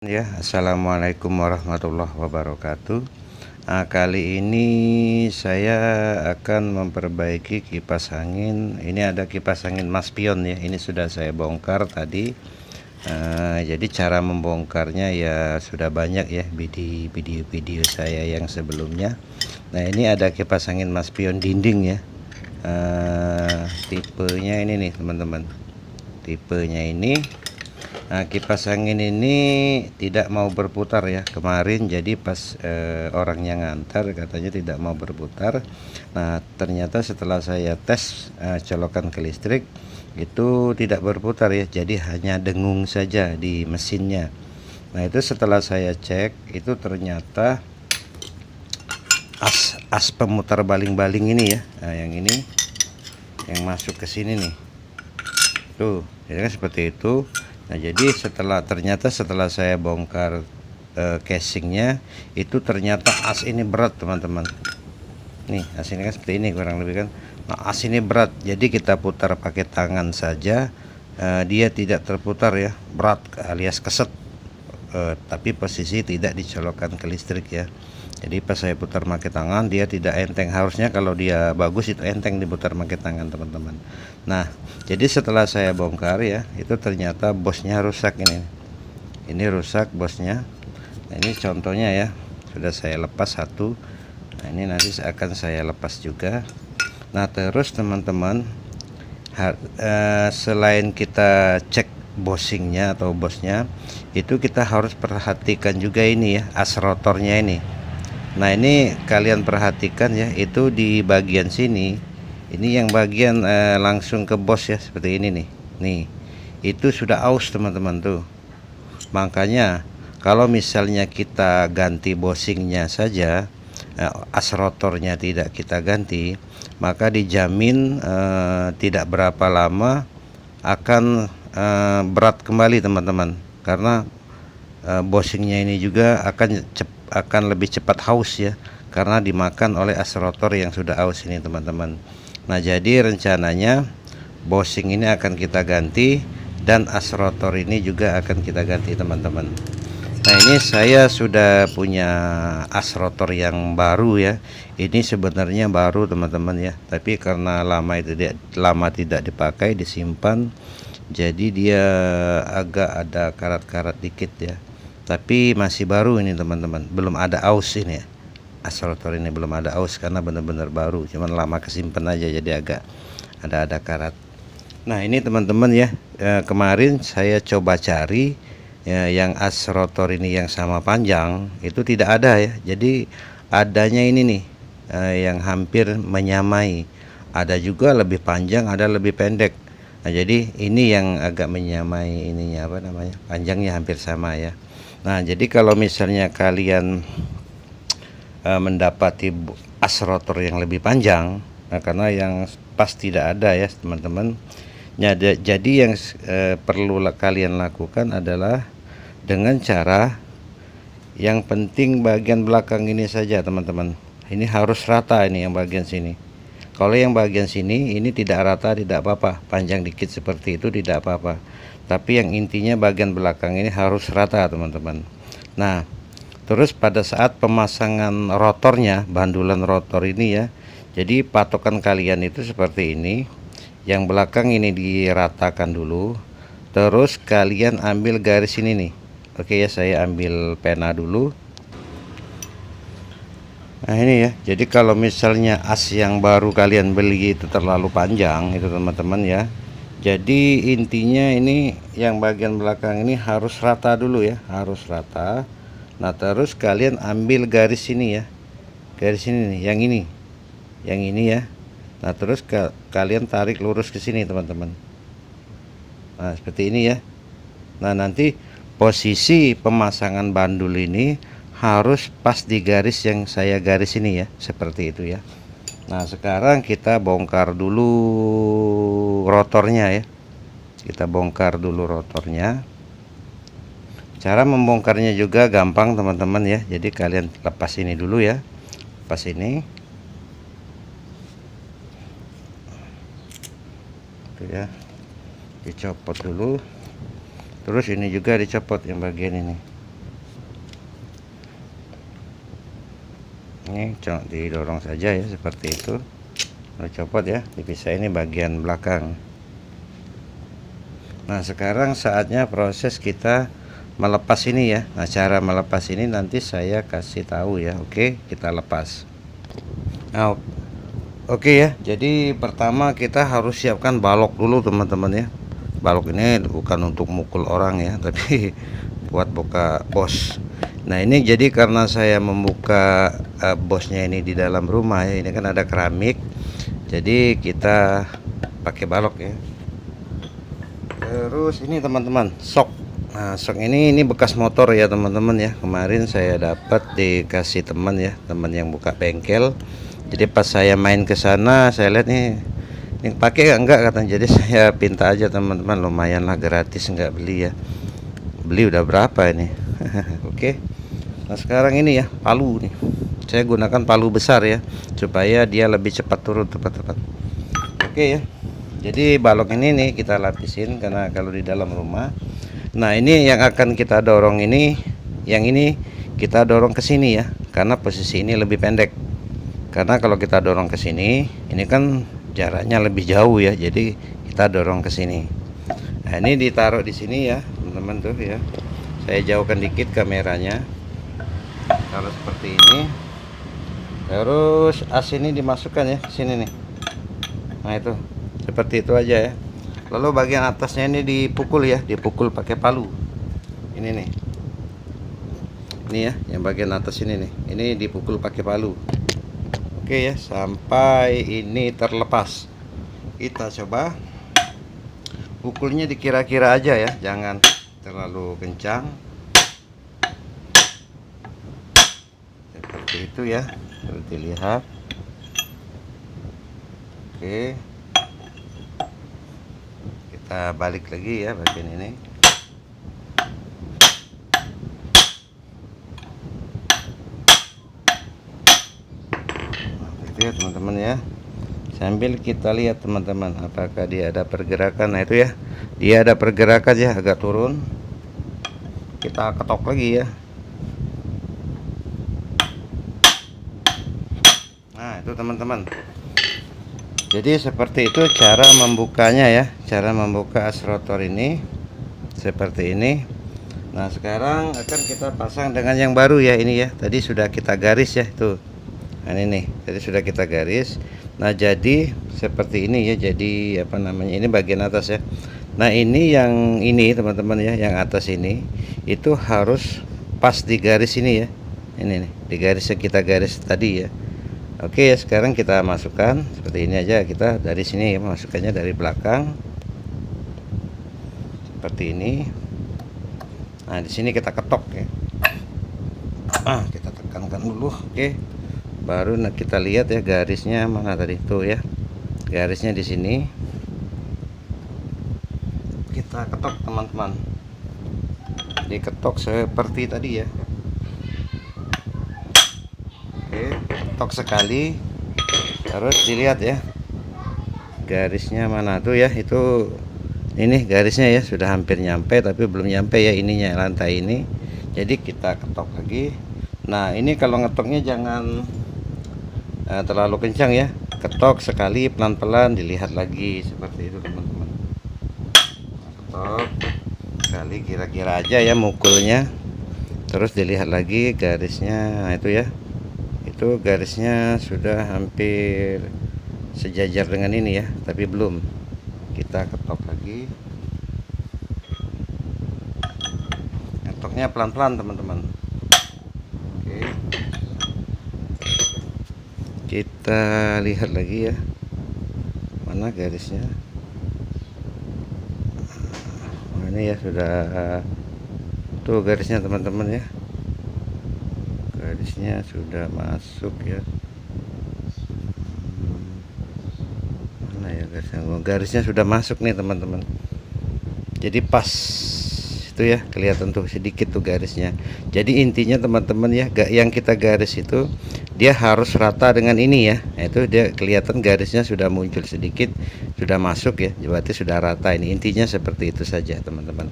Ya, assalamualaikum warahmatullahi wabarakatuh. Kali ini saya akan memperbaiki kipas angin. Ini ada kipas angin Maspion ya. Ini sudah saya bongkar tadi. Jadi cara membongkarnya ya sudah banyak ya di video-video saya yang sebelumnya. Nah, ini ada kipas angin Maspion dinding ya. Tipenya ini nih teman-teman. Tipenya ini. Nah, kipas angin ini tidak mau berputar ya kemarin, jadi pas orangnya ngantar katanya tidak mau berputar. Nah, ternyata setelah saya tes colokan ke listrik itu tidak berputar ya, jadi hanya dengung saja di mesinnya. Nah, itu setelah saya cek itu ternyata as pemutar baling-baling ini ya. Nah, yang ini yang masuk ke sini nih tuh, jadi kan seperti itu. Nah, jadi ternyata setelah saya bongkar casingnya itu ternyata as ini berat teman-teman. Nih, as ini kan seperti ini kurang lebih kan. Nah, as ini berat, jadi kita putar pakai tangan saja dia tidak terputar ya, berat alias keset. Tapi posisi tidak dicolokkan ke listrik ya. Jadi pas saya putar pakai tangan dia tidak enteng. Harusnya kalau dia bagus itu enteng diputar pakai tangan teman-teman. Nah, jadi setelah saya bongkar ya, itu ternyata bosnya rusak ini. Ini rusak bosnya. Nah, ini contohnya ya. Sudah saya lepas satu. Nah, ini nanti akan saya lepas juga. Nah, terus teman-teman selain kita cek bosingnya atau bosnya, itu kita harus perhatikan juga ini ya, as rotornya ini. Nah, ini kalian perhatikan ya, itu di bagian sini, ini yang bagian langsung ke bos ya, seperti ini nih. Nih, itu sudah aus teman-teman tuh. Makanya kalau misalnya kita ganti bosingnya saja, as rotornya tidak kita ganti, maka dijamin tidak berapa lama akan berat kembali teman-teman. Karena bosingnya ini juga akan lebih cepat haus ya, karena dimakan oleh as rotor yang sudah haus ini teman-teman. Nah, jadi rencananya bosing ini akan kita ganti dan as rotor ini juga akan kita ganti teman-teman. Nah, ini saya sudah punya as rotor yang baru ya. Ini sebenarnya baru teman-teman ya, tapi karena lama tidak dipakai, disimpan, jadi dia agak ada karat-karat dikit ya. Tapi masih baru ini teman-teman, belum ada aus ini ya. As rotor ini belum ada aus karena benar-benar baru, cuman lama kesimpan aja jadi agak ada karat. Nah, ini teman-teman ya, kemarin saya coba cari ya, yang as rotor ini yang sama panjang itu tidak ada ya. Jadi adanya ini nih yang hampir menyamai. Ada juga lebih panjang, ada lebih pendek. Nah, jadi ini yang agak menyamai ininya, apa namanya, panjangnya hampir sama ya. Nah, jadi kalau misalnya kalian mendapati as rotor yang lebih panjang, nah, karena yang pas tidak ada ya teman-teman. Jadi yang perlu kalian lakukan adalah dengan cara yang penting bagian belakang ini saja teman-teman. Ini harus rata, ini yang bagian sini. Kalau yang bagian sini ini tidak rata tidak apa-apa, panjang dikit seperti itu tidak apa-apa. Tapi yang intinya bagian belakang ini harus rata teman-teman. Nah, terus pada saat pemasangan rotornya, bandulan rotor ini ya, jadi patokan kalian itu seperti ini. Yang belakang ini diratakan dulu, terus kalian ambil garis ini nih. Oke ya, saya ambil pena dulu. Nah, ini ya, jadi kalau misalnya as yang baru kalian beli itu terlalu panjang itu teman-teman ya, jadi intinya ini yang bagian belakang ini harus rata dulu ya, harus rata. Nah, terus kalian ambil garis ini ya, garis ini nih, yang ini ya. Nah, terus kalian tarik lurus ke sini teman-teman. Nah, seperti ini ya. Nah, nanti posisi pemasangan bandul ini harus pas di garis yang saya garis ini ya, seperti itu ya. Nah, sekarang kita bongkar dulu rotornya ya. Kita bongkar dulu rotornya. Cara membongkarnya juga gampang teman-teman ya. Jadi kalian lepas ini dulu ya. Lepas ini. Itu ya. Dicopot dulu. Terus ini juga dicopot yang bagian ini. Ini cuma didorong saja ya seperti itu, lalu copot ya, dipisah. Ini bagian belakang. Nah sekarang saatnya proses kita melepas ini ya. Nah cara melepas ini nanti saya kasih tahu ya. Oke, kita lepas. Nah, oke ya, jadi pertama kita harus siapkan balok dulu teman-teman ya. Balok ini bukan untuk mukul orang ya, tapi buat buka bos. Nah ini jadi karena saya membuka bosnya ini di dalam rumah ya, ini kan ada keramik, jadi kita pakai balok ya. Terus ini teman-teman, sok. Nah sok ini bekas motor ya teman-teman ya, kemarin saya dapat dikasih teman ya, teman yang buka bengkel. Jadi pas saya main ke sana, saya lihat nih ini pakai enggak katanya, jadi saya pinta aja teman-teman, lumayan lah, gratis, nggak beli ya. Beli udah berapa ini. Oke. Nah sekarang ini ya palu nih, saya gunakan palu besar ya supaya dia lebih cepat turun tepat-tepat. Oke ya, jadi balok ini nih kita lapisin karena kalau di dalam rumah. Nah ini yang akan kita dorong ini, yang ini kita dorong ke sini ya, karena posisi ini lebih pendek. Karena kalau kita dorong ke sini, ini kan jaraknya lebih jauh ya, jadi kita dorong ke sini. Nah ini ditaruh di sini ya teman-teman tuh ya, saya jauhkan dikit kameranya. Kalau seperti ini, terus as ini dimasukkan ya ke sini nih. Nah itu seperti itu aja ya. Lalu bagian atasnya ini dipukul ya, dipukul pakai palu. Ini nih, ini ya, yang bagian atas ini nih, ini dipukul pakai palu. Oke ya, sampai ini terlepas. Kita coba pukulnya dikira-kira aja ya, jangan terlalu kencang. Seperti itu ya, seperti lihat. Oke, kita balik lagi ya bagian ini. Nah, itu ya teman-teman ya, sambil kita lihat teman-teman apakah dia ada pergerakan. Nah itu ya, dia ada pergerakan ya, agak turun. Kita ketok lagi ya. Nah itu teman-teman, jadi seperti itu cara membukanya ya, cara membuka as rotor ini seperti ini. Nah sekarang akan kita pasang dengan yang baru ya, ini ya, tadi sudah kita garis ya tuh. Nah ini nih, tadi sudah kita garis. Nah jadi seperti ini ya, jadi apa namanya, ini bagian atas ya. Nah ini yang ini teman-teman ya, yang atas ini itu harus pas di garis ini ya, ini nih, di garis yang kita garis tadi ya. Oke ya, sekarang kita masukkan seperti ini aja, kita dari sini ya, masukkannya dari belakang seperti ini. Nah di sini kita ketok ya, kita tekankan dulu. Oke, baru kita lihat ya garisnya mana tadi tuh ya, garisnya di sini. Kita ketok teman-teman, diketok seperti tadi ya. Oke, ketok sekali, terus dilihat ya garisnya mana tuh ya, itu ini garisnya ya sudah hampir nyampe tapi belum nyampe ya ininya, lantai ini. Jadi kita ketok lagi. Nah ini kalau ngetoknya jangan terlalu kencang ya, ketok sekali pelan-pelan, dilihat lagi seperti itu teman-teman. Ketok sekali kira-kira aja ya mukulnya, terus dilihat lagi garisnya. Nah itu ya, itu garisnya sudah hampir sejajar dengan ini ya, tapi belum. Kita ketok lagi, ketoknya pelan-pelan teman-teman. Oke, kita lihat lagi ya, mana garisnya. Nah, ini ya sudah tuh garisnya teman-teman ya, garisnya sudah masuk ya. Mana ya garisnya? Garisnya sudah masuk nih teman-teman, jadi pas itu ya, kelihatan tuh sedikit tuh garisnya. Jadi intinya teman-teman ya, yang kita garis itu dia harus rata dengan ini ya. Nah, itu dia kelihatan garisnya sudah muncul sedikit, sudah masuk ya, berarti sudah rata. Ini intinya seperti itu saja teman-teman.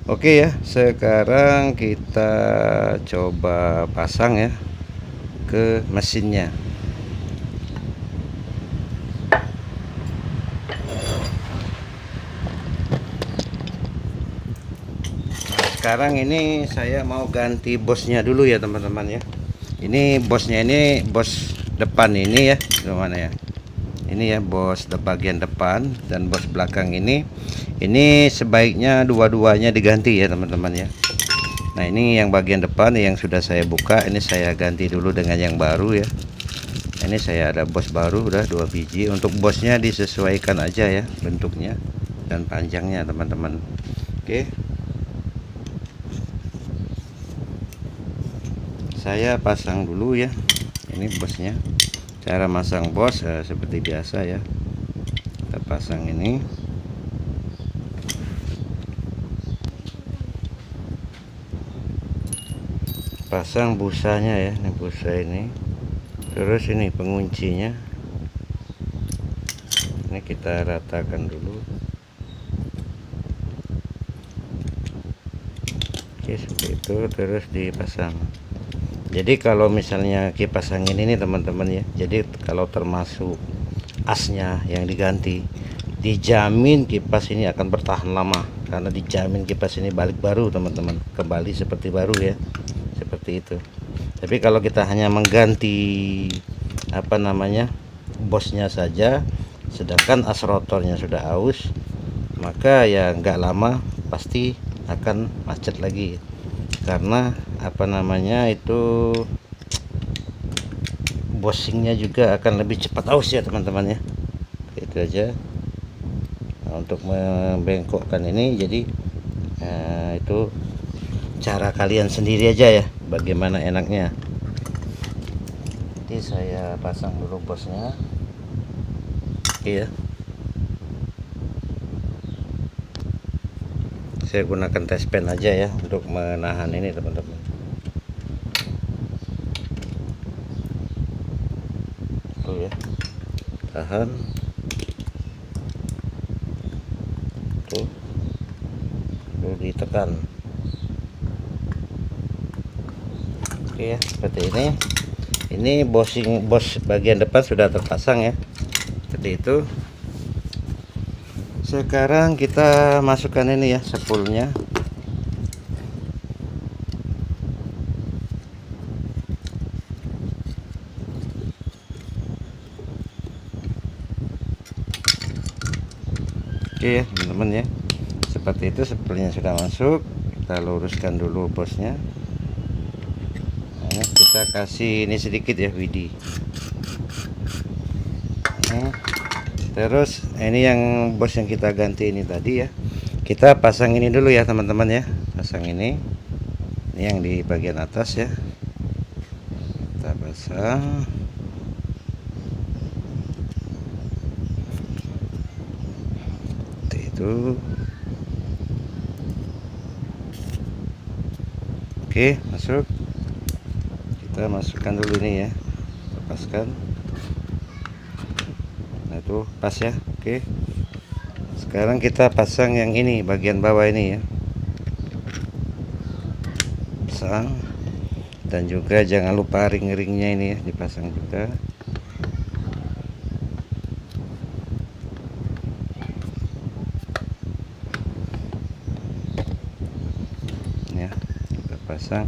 Oke ya, sekarang kita coba pasang ya ke mesinnya. Sekarang ini saya mau ganti bosnya dulu ya teman-teman ya. Ini bosnya, ini bos depan ini ya, gimana ya, ini ya bos bagian depan, dan bos belakang ini sebaiknya dua-duanya diganti ya teman-teman ya. Nah ini yang bagian depan yang sudah saya buka, ini saya ganti dulu dengan yang baru ya. Ini saya ada bos baru udah 2 biji. Untuk bosnya disesuaikan aja ya bentuknya dan panjangnya teman-teman. Oke, saya pasang dulu ya. Ini bosnya. Cara masang bos seperti biasa ya. Kita pasang ini. Pasang busanya ya, ini busa ini. Terus ini penguncinya. Ini kita ratakan dulu. Oke, seperti itu, terus dipasang. Jadi kalau misalnya kipas angin ini teman-teman ya, jadi kalau termasuk asnya yang diganti, dijamin kipas ini akan bertahan lama, karena dijamin kipas ini balik baru teman-teman, kembali seperti baru ya, seperti itu. Tapi kalau kita hanya mengganti apa namanya bosnya saja, sedangkan as rotornya sudah aus, maka ya nggak lama pasti akan macet lagi, karena apa namanya itu bosingnya juga akan lebih cepat aus ya teman-teman ya. Itu aja. Nah, untuk membengkokkan ini jadi itu cara kalian sendiri aja ya, bagaimana enaknya. Nanti saya pasang dulu bosnya. Oke ya, saya gunakan tespen aja ya untuk menahan ini teman-teman. Tuh ya, tahan tuh, lalu ditekan. Oke ya, seperti ini bos bagian depan sudah terpasang ya, seperti itu. Sekarang kita masukkan ini ya, spoolnya. Oke ya teman-teman ya, seperti itu, spoolnya sudah masuk. Kita luruskan dulu bosnya. Nah, kita kasih ini sedikit ya, widi. Nah, terus ini yang bos yang kita ganti ini tadi ya, kita pasang ini dulu ya teman-teman ya. Pasang ini yang di bagian atas ya, kita pasang. Itu oke, masuk. Kita masukkan dulu ini ya, lepaskan. Nah itu pas ya. Oke, sekarang kita pasang yang ini bagian bawah ini ya, pasang. Dan juga jangan lupa ring-ringnya ini ya dipasang juga. Ya, kita pasang.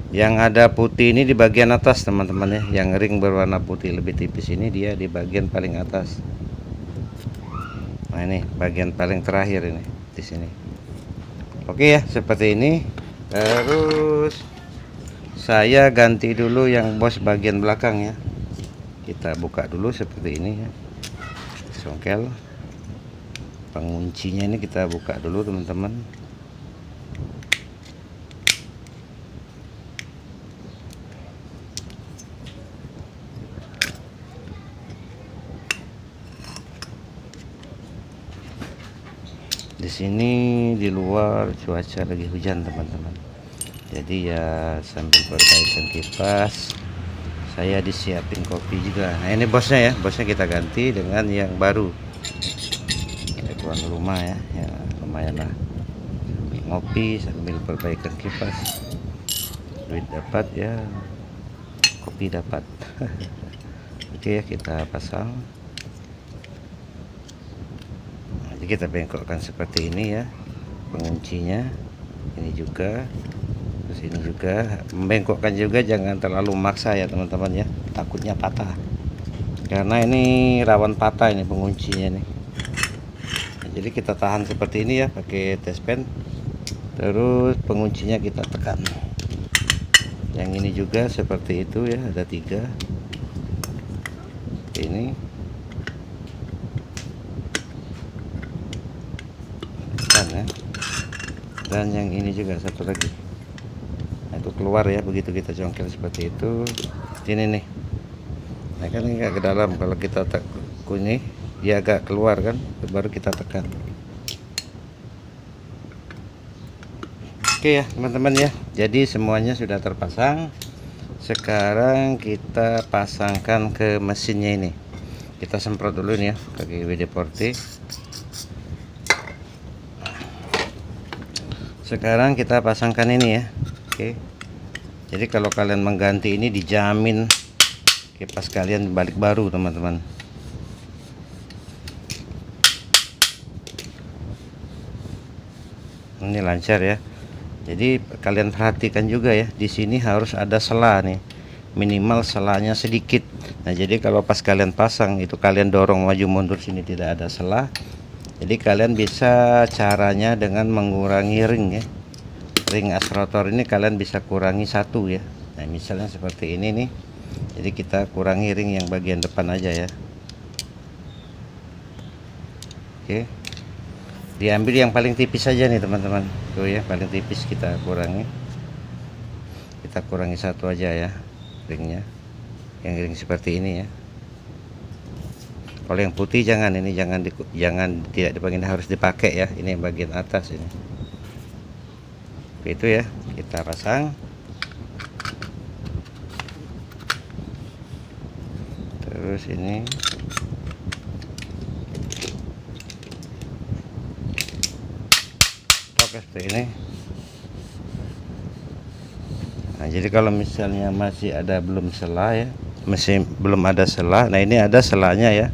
Yang ada putih ini di bagian atas teman-teman ya, yang ring berwarna putih lebih tipis ini dia di bagian paling atas. Nah ini bagian paling terakhir ini di sini. Oke ya, seperti ini. Terus saya ganti dulu yang bos bagian belakang ya. Kita buka dulu seperti ini ya, songkel penguncinya ini kita buka dulu teman-teman. Di sini di luar cuaca lagi hujan teman-teman, jadi ya sambil perbaikan kipas saya disiapin kopi juga. Nah ini bosnya ya, bosnya kita ganti dengan yang baru. Kita tuan rumah ya, ya lumayan lah, sambil ngopi sambil perbaikan kipas, duit dapat ya, kopi dapat. Oke ya, kita pasang. Jadi kita bengkokkan seperti ini ya penguncinya, ini juga, terus ini juga. Membengkokkan juga jangan terlalu maksa ya teman-teman ya, takutnya patah karena ini rawan patah ini penguncinya nih. Nah, jadi kita tahan seperti ini ya pakai tespen, terus penguncinya kita tekan. Yang ini juga seperti itu ya, ada 3 ini tekan ya, dan yang ini juga satu lagi. Nah, itu keluar ya, begitu kita congkel seperti itu. Ini nih, nah kan ini agak ke dalam, kalau kita tekan ini dia agak keluar kan, baru kita tekan. Oke ya teman-teman ya, jadi semuanya sudah terpasang. Sekarang kita pasangkan ke mesinnya ini. Kita semprot dulu nih ya pakai WD-40. Sekarang kita pasangkan ini ya. Oke, jadi kalau kalian mengganti ini dijamin kipas kalian balik baru teman-teman. Ini lancar ya. Jadi kalian perhatikan juga ya, di sini harus ada sela nih, minimal selanya sedikit. Nah jadi kalau pas kalian pasang itu kalian dorong maju mundur, sini tidak ada sela. Jadi kalian bisa caranya dengan mengurangi ring ya, ring asrotor ini kalian bisa kurangi 1 ya. Nah misalnya seperti ini nih, jadi kita kurangi ring yang bagian depan aja ya. Oke, diambil yang paling tipis saja nih teman-teman, tuh ya paling tipis kita kurangi 1 aja ya ringnya, yang ring seperti ini ya. Kalau yang putih jangan, ini jangan tidak dipakai, harus dipakai ya, ini yang bagian atas ini. Itu ya, kita pasang. Terus ini seperti ini. Nah jadi kalau misalnya masih ada belum sela ya, masih belum ada sela, nah ini ada selanya ya,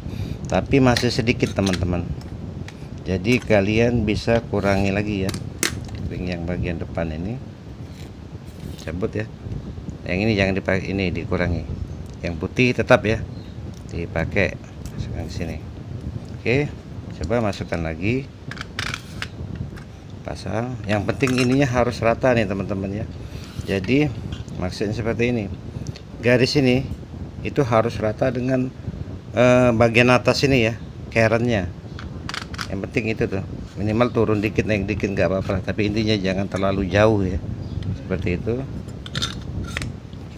tapi masih sedikit teman-teman. Jadi kalian bisa kurangi lagi ya, ring yang bagian depan ini cabut ya, yang ini jangan dipakai, ini dikurangi, yang putih tetap ya dipakai, masukkan ke sini. Oke, coba masukkan lagi, pasang. Yang penting ininya harus rata nih teman-teman ya. Jadi maksudnya seperti ini, garis ini itu harus rata dengan bagian atas ini ya, kerennya. Yang penting itu tuh, minimal turun dikit naik dikit nggak apa-apa, tapi intinya jangan terlalu jauh ya, seperti itu.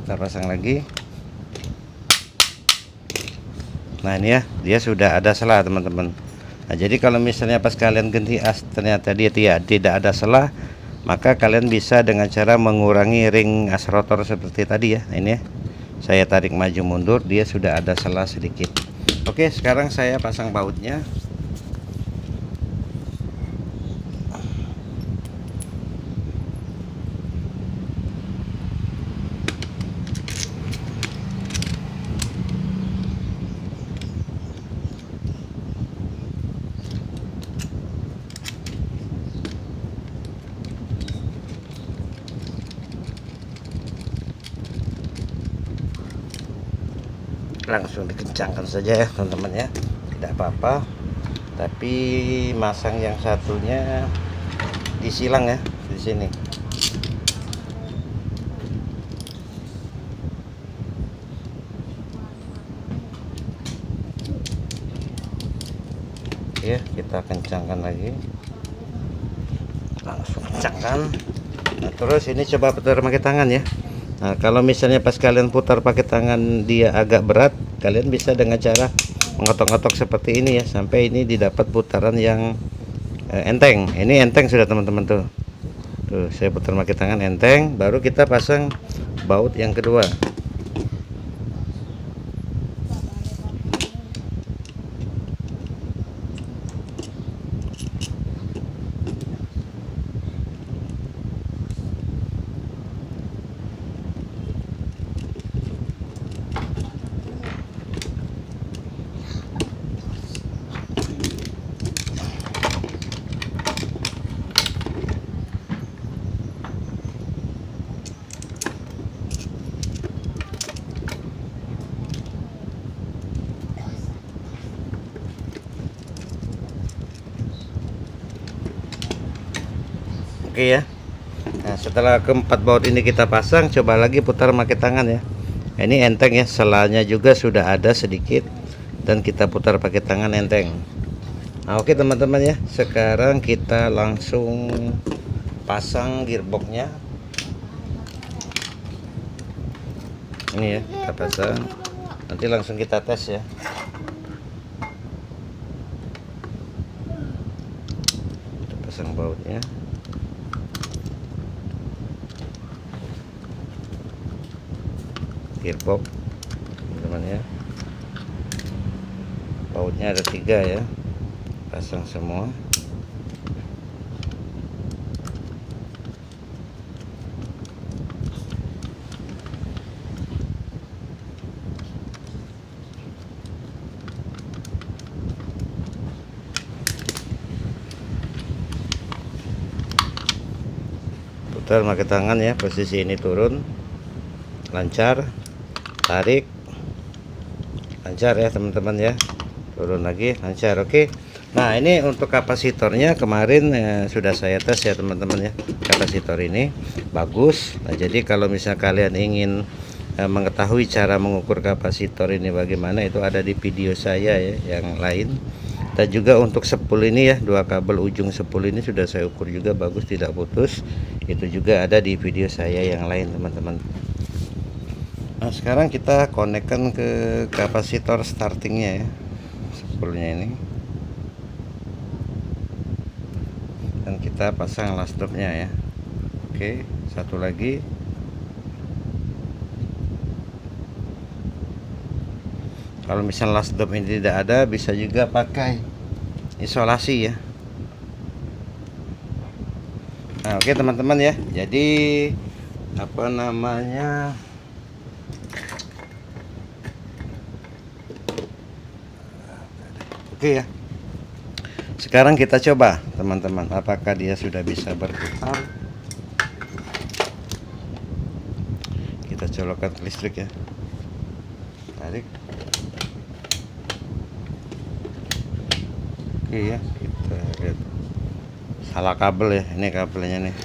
Kita pasang lagi. Nah ini ya, dia sudah ada sela teman-teman. Nah jadi kalau misalnya pas kalian ganti as ternyata dia tidak ada sela, maka kalian bisa dengan cara mengurangi ring as rotor seperti tadi ya. Nah, ini ya, saya tarik maju mundur, dia sudah ada sela sedikit. Oke, sekarang saya pasang bautnya. Langsung dikencangkan saja ya teman-teman ya, tidak apa-apa. Tapi masang yang satunya disilang ya di sini. Ya kita kencangkan lagi, langsung kencangkan. Nah terus ini coba putar pakai tangan ya. Nah kalau misalnya pas kalian putar pakai tangan dia agak berat, kalian bisa dengan cara mengotok-ngotok seperti ini ya, sampai ini didapat putaran yang enteng. Ini enteng sudah teman-teman tuh. Tuh saya putar pakai tangan enteng, baru kita pasang baut yang kedua. Oke ya. Nah, setelah keempat baut ini kita pasang, coba lagi putar pakai tangan ya. Ini enteng ya, selanya juga sudah ada sedikit dan kita putar pakai tangan enteng. Nah, oke teman-teman ya, sekarang kita langsung pasang gearboxnya. Ini ya, kita pasang. Nanti langsung kita tes ya. Kita pasang bautnya. Gearbox teman-teman ya, bautnya ada 3 ya, pasang semua. Putar pakai tangan ya, posisi ini turun, lancar, tarik, lancar ya teman-teman ya, turun lagi, lancar. Oke. Nah, ini untuk kapasitornya kemarin sudah saya tes ya teman-teman ya, kapasitor ini bagus. Nah, jadi kalau misal kalian ingin mengetahui cara mengukur kapasitor ini bagaimana, itu ada di video saya ya yang lain. Dan juga untuk spool ini ya, 2 kabel ujung spool ini sudah saya ukur juga bagus, tidak putus. Itu juga ada di video saya yang lain teman-teman. Nah, sekarang kita konekkan ke kapasitor startingnya ya, spoolnya ini, dan kita pasang last stopnya ya. Oke, satu lagi. Kalau misal last stop ini tidak ada, bisa juga pakai isolasi ya. Nah, oke teman-teman ya, jadi apa namanya, oke ya. Sekarang kita coba teman-teman, apakah dia sudah bisa berputar. Kita colokkan listrik ya, tarik. Oke ya, kita lihat. Salah kabel ya, ini kabelnya nih,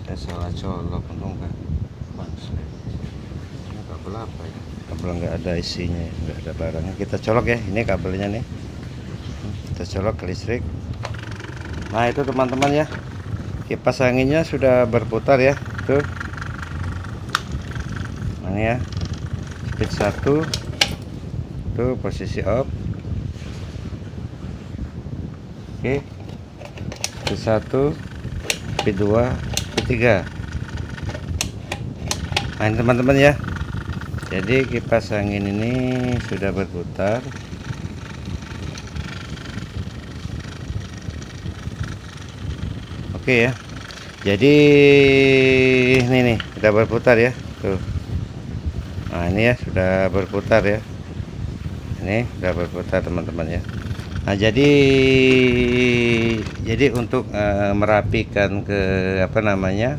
saya salah colok, untung kan. Ini kabel apa ya? Kabel nggak ada isinya ya, nggak ada barangnya. Kita colok ya, ini kabelnya nih, kita colok ke listrik. Nah, itu teman-teman ya, kipas anginnya sudah berputar ya, tuh. Nah, ini ya, speed 1 tuh, posisi off. Oke, speed 1, speed 2, speed 3. Nah, ini teman-teman ya, jadi kipas angin ini sudah berputar. Oke ya, jadi ini nih sudah berputar ya, tuh. Nah, ini ya sudah berputar ya, ini sudah berputar teman-teman ya. Nah, jadi untuk merapikan ke apa namanya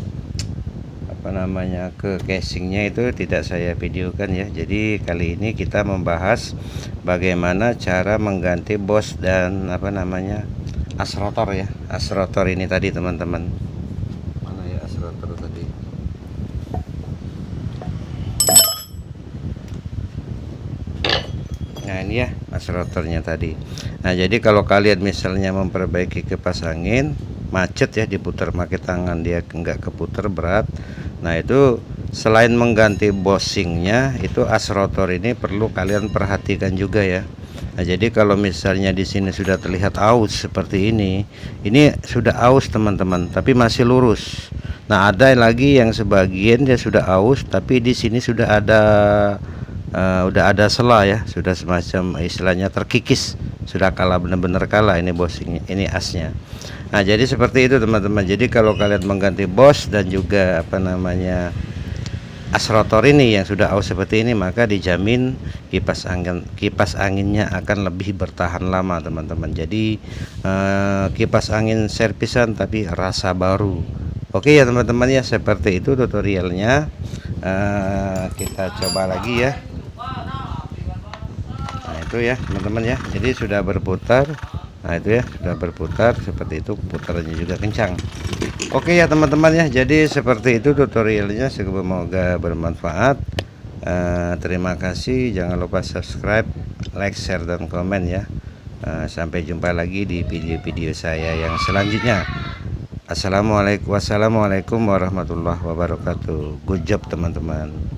ke casingnya itu tidak saya videokan ya. Jadi kali ini kita membahas bagaimana cara mengganti bos dan apa namanya as rotor ya, as rotor ini tadi teman-teman. Mana ya as rotor tadi? Nah, ini ya as rotornya tadi. Nah, jadi kalau kalian misalnya memperbaiki kipas angin macet ya, diputar pakai tangan dia enggak keputar, berat. Nah, itu selain mengganti bushingnya, itu as rotor ini perlu kalian perhatikan juga ya. Nah, jadi kalau misalnya di sini sudah terlihat aus seperti ini sudah aus teman-teman, tapi masih lurus. Nah, ada lagi yang sebagian dia sudah aus, tapi di sini sudah ada udah ada sela ya, sudah semacam istilahnya terkikis, sudah kalah, benar-benar kalah ini bushingnya, ini asnya. Nah, jadi seperti itu teman-teman. Jadi kalau kalian mengganti bos dan juga apa namanya as rotor ini yang sudah aus seperti ini, maka dijamin kipas anginnya akan lebih bertahan lama teman-teman. Jadi kipas angin servisan tapi rasa baru. Oke ya teman-teman ya, seperti itu tutorialnya. Kita coba lagi ya. Nah, itu ya teman-teman ya, jadi sudah berputar. Nah itu ya, sudah berputar seperti itu, putarannya juga kencang. Oke ya teman-teman ya, jadi seperti itu tutorialnya, semoga bermanfaat. Terima kasih, jangan lupa subscribe, like, share, dan komen ya. Sampai jumpa lagi di video-video saya yang selanjutnya. Wassalamualaikum warahmatullahi wabarakatuh. Good job teman-teman.